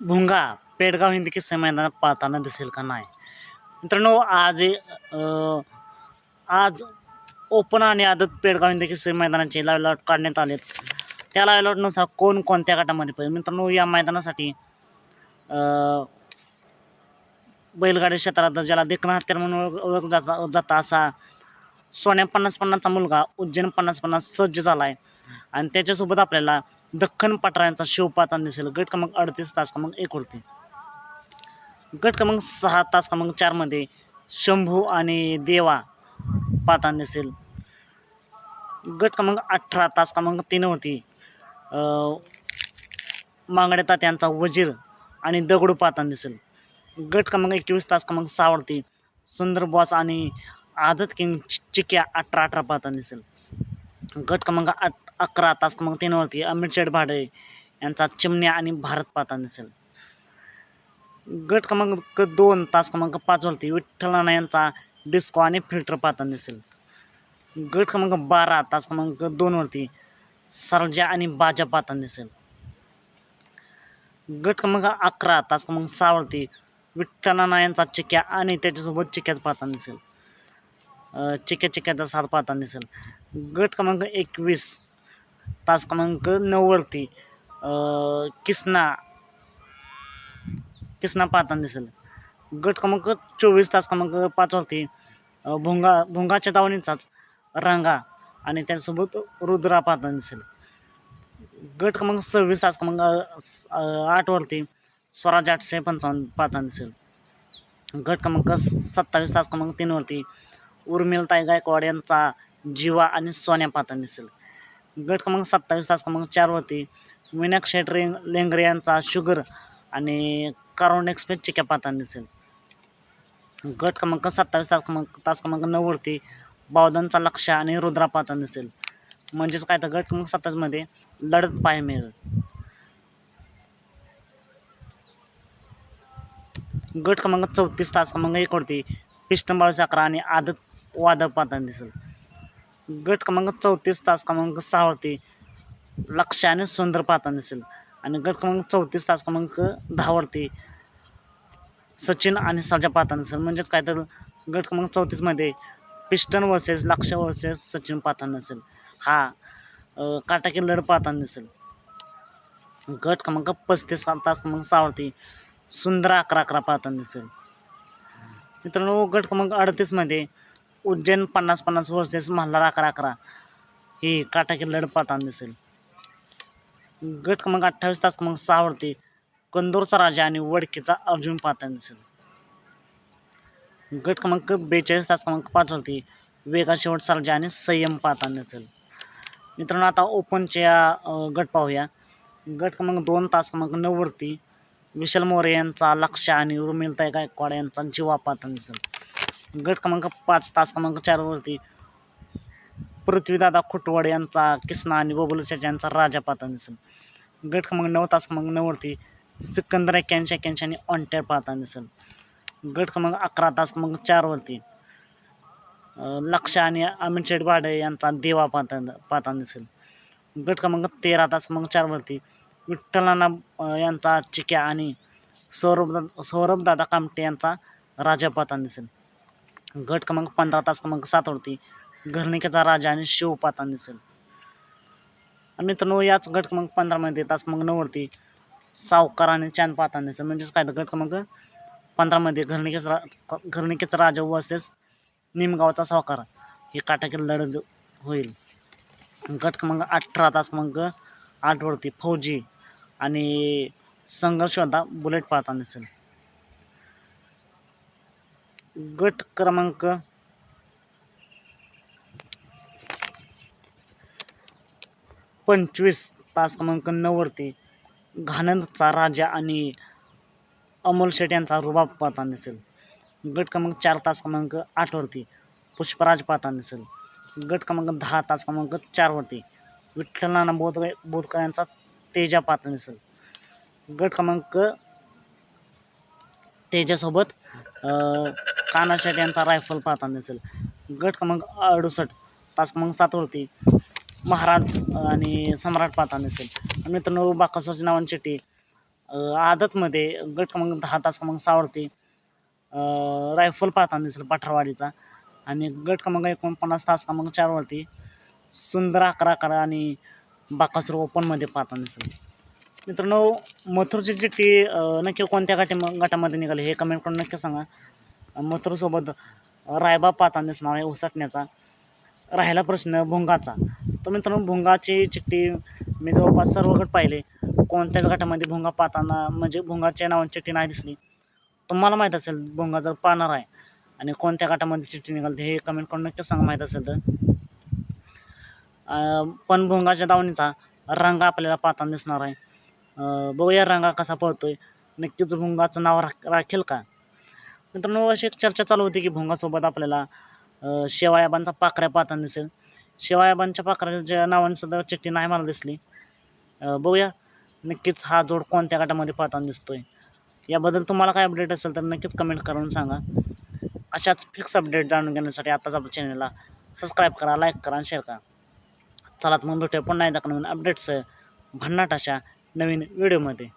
भुंगा पेडगाव हिंद केसरी मैदानात पाहताना दिसेल का नाही. मित्रांनो, आज ओपन आणि आदत पेडगाव हिंद केसरी मैदानाचे लाईव्ह लॉट काढण्यात आलेत. त्या लाईव्ह लॉटनुसार कोण कोणत्या गटामध्ये पाहिजे. मित्रांनो, या मैदानासाठी बैलगाडी क्षेत्रात ज्याला देखणा हत्यार म्हणून ओळखला जाता असा सोन्या 50-50चा मुलगा उज्जैन 50-50 सज्ज झाला आहे. आणि त्याच्यासोबत आपल्याला दख्खन पठारांचा शिव पाहताना दिसेल. गट क्रमांक 38 तास क्रमांक 1 वरती. गट क्रमांक 6 तास क्रमांक 4 मध्ये शंभू आणि देवा पाहताना दिसेल. गट क्रमांक 18 तास क्रमांक 3 वरती मांगडे तात्यांचा वजीर आणि दगडू पाहताना दिसेल. गट क्रमांक 21 तास क्रमांक 6 वरती सुंदर बॉस आणि आदत किंग चिक्या 18-18 पाहताना दिसेल. गट क्रमांक 11 तास क्रमांक 3 वरती अमित शेठ भाडे यांचा चिमण्या आणि भारत पाहताना दिसेल. गट क्रमांक 2 तास क्रमांक 5 वरती विठ्ठल नाना यांचा डिस्को आणि फिल्टर पाहताना दिसेल. गट क्रमांक 12 तास क्रमांक 2 वरती सरजा आणि बाजा पाहताना दिसेल. गट क्रमांक 11 तास क्रमांक 6 वरती विठ्ठल नाना यांचा चिक्या आणि त्याच्यासोबत चिक्याच पाहताना दिसेल. चिक्याचा साथ पाहताना दिसेल. गट क्रमांक 21 तास क्रमांक 9 वरती किसना पाहताना दिसेल. गट क्रमांक 24 तास क्रमांक 5 वरती भुंगाच्या दावणीचाच रंगा आणि त्याच्यासोबत रुद्रा पाहताना दिसेल. गट क्रमांक 26 तास क्रमांक 8 वरती स्वराज 855 पाहताना दिसेल. गट क्रमांक 27 तास क्रमांक 3 वरती उर्मिलताई गायकवाड यांचा जीवा आणि सोन्या पाहताना दिसेल. गट क्रमांक 27 तास क्रमांक 4 वरती विनायक शेठ लेंगरे यांचा शुगर आणि कारोंड एक्सप्रेस चिक्या पाहताना दिसेल. गट क्रमांक 27 तास क्रमांक 9 वरती बावधनचा लक्ष आणि रुद्रा पाहताना दिसेल. म्हणजेच काय तर गट क्रमांक 27 मध्ये लढत पाहायला मिळेल. गट क्रमांक 34 तास क्रमांक 1 वरती पिस्टन 11 आणि आदत वादळ पाहताना दिसेल. गट क्रमांक 34 तास क्रमांक 6 वरती लक्ष आणि सुंदर पाहताना दिसेल. आणि गट क्रमांक 34 तास क्रमांक 10 वरती सचिन आणि सर्जा पाहताना दिसेल. म्हणजेच काय तर गट क्रमांक 34 मध्ये पिस्टन वर्सेस लक्ष वर्सेस सचिन पाहताना दिसेल. हा काटाकी लढ पाहताना दिसेल. गट क्रमांक 35 तास क्रमांक 6 वरती सुंदर 11-11 पाहताना दिसेल. मित्रांनो, गट क्रमांक 38 मध्ये उज्जैन 50-50 वर्सेस मल्हार 11-11 ही काटाकी लढ पाहताना दिसेल. गट क्रमांक 28 तास क्रमांक 6 वरती कंदूरचा राजा आणि वडकीचा अर्जुन पाहताना दिसेल. गट क्रमांक 42 तास क्रमांक 5 वरती वेगा शेवट सर्जा आणि संयम पाहताना दिसेल. मित्रांनो, आता ओपनच्या गट पाहूया. गट क्रमांक 2 तास क्रमांक 9 वरती विशाल मोरे यांचा लक्ष आणि उर्मिलताई गायकवाड यांचा जीवा पाहताना दिसेल. गट क्रमांक 5 तास क्रमांक 4 वरती पृथ्वीदादा खुटवड यांचा किसना आणि बबलू शेट यांचा राजा पाहताना दिसेल. गट क्रमांक 9 तास क्रमांक 9 वरती सिकंदर 81 आणि ऑनटेर पाहताना दिसेल. गट क्रमांक 11 तास क्रमांक 4 वरती लक्ष आणि अमित शेठ भाडे यांचा देवा पाहताना दिसेल. गट क्रमांक 13 तास क्रमांक 4 वरती विठ्ठल नाना यांचा चिक्या आणि सौरभ दादा कामटे यांचा राजा पाहताना दिसेल. गट क्रमांक 15 तास क्रमांक 7 वरती घरणिकेचा राजा आणि शिव पाहताना दिसेल. आणि मित्रांनो, याच गट क्रमांक 15 मध्ये तास क्रमांक 9 वरती सावकार आणि चांद पाहताना दिसेल. म्हणजेच काय तर गट क्रमांक 15 मध्ये घरणिकेचा राजा वर्सेस निमगावचा सावकार ही काटाकी लढत होईल. गट क्रमांक 18 तास क्रमांक 8 वरती फौजी आणि संघर्ष होता बुलेट पाहताना दिसेल. गट क्रमांक 25 तास क्रमांक 9 वरती घाणंदचा राजा आणि अमोल शेट यांचा रुबाब पाहताना दिसेल. गट क्रमांक 4 तास क्रमांक 8 वरती पुष्पराज पाहताना दिसेल. गट क्रमांक 10 तास क्रमांक 4 वरती विठ्ठल नाना बोधकर यांचा तेजा पाहताना दिसेल. गट क्रमांक तेजासोबत कान्हा शेट यांचा रायफल पाहताना दिसेल. गट क्रमांक 68 तास क्रमांक 7 वरती महाराज आणि सम्राट पाहताना दिसेल. मित्रांनो, बाकासोरची नावांची आदतमध्ये गट क्रमांक 10 तास क्रमांक 6वरती रायफल पाहताना दिसेल पठारवाडीचा. आणि गट क्रमांक 49 तास क्रमांक 4वरती सुंदर 11 आणि बाकासूर ओपनमध्ये पाहताना दिसेल. मित्रांनो, मथुरची चिठ्ठी नक्की कोणत्या गटामध्ये निघाली हे कमेंट करून नक्की सांगा. मथुरसोबत रायबा पाहताना दिसणार आहे उसटण्याचा. राहिला प्रश्न भुंगाचा. तर मित्रांनो, भुंगाची चिठ्ठी मी जवळपास सर्व गट पाहिले, कोणत्याच गटामध्ये भुंगा पाहताना म्हणजे भुंगाच्या नावाची चिठ्ठी नाही दिसली. तुम्हाला माहीत असेल भुंगा जर पाहणार आहे आणि कोणत्या गटामध्ये चिठ्ठी निघाली हे कमेंट करून नक्की सांगा माहीत असेल तर. पण भुंगाच्या दावणीचा रंग आपल्याला पाहताना दिसणार आहे. बघूया रंगा कसा पळतोय, नक्कीच भुंगाचं नाव राखेल का. मित्रांनो, अशी एक चर्चा चालू होती की भुंगासोबत आपल्याला शेवाळ्याबांचा पाखऱ्या पाहताना दिसेल. शेवाळ्याबांच्या पाखऱ्याच्या नावाने सुद्धा चिठ्ठी नाही मला दिसली. बघूया नक्कीच हा जोड कोणत्या गटामध्ये पाहताना दिसतोय. याबद्दल तुम्हाला काय अपडेट असेल तर नक्कीच कमेंट करून सांगा. अशाच फिक्स अपडेट जाणून घेण्यासाठी आताच आपल्या चॅनलला सबस्क्राईब करा, लाईक करा आणि शेअर करा. चला तर मग भेटूया पुन्हा एकदा नवीन अपडेट्स भन्नाट अशा नवीन व्हिडिओमध्ये.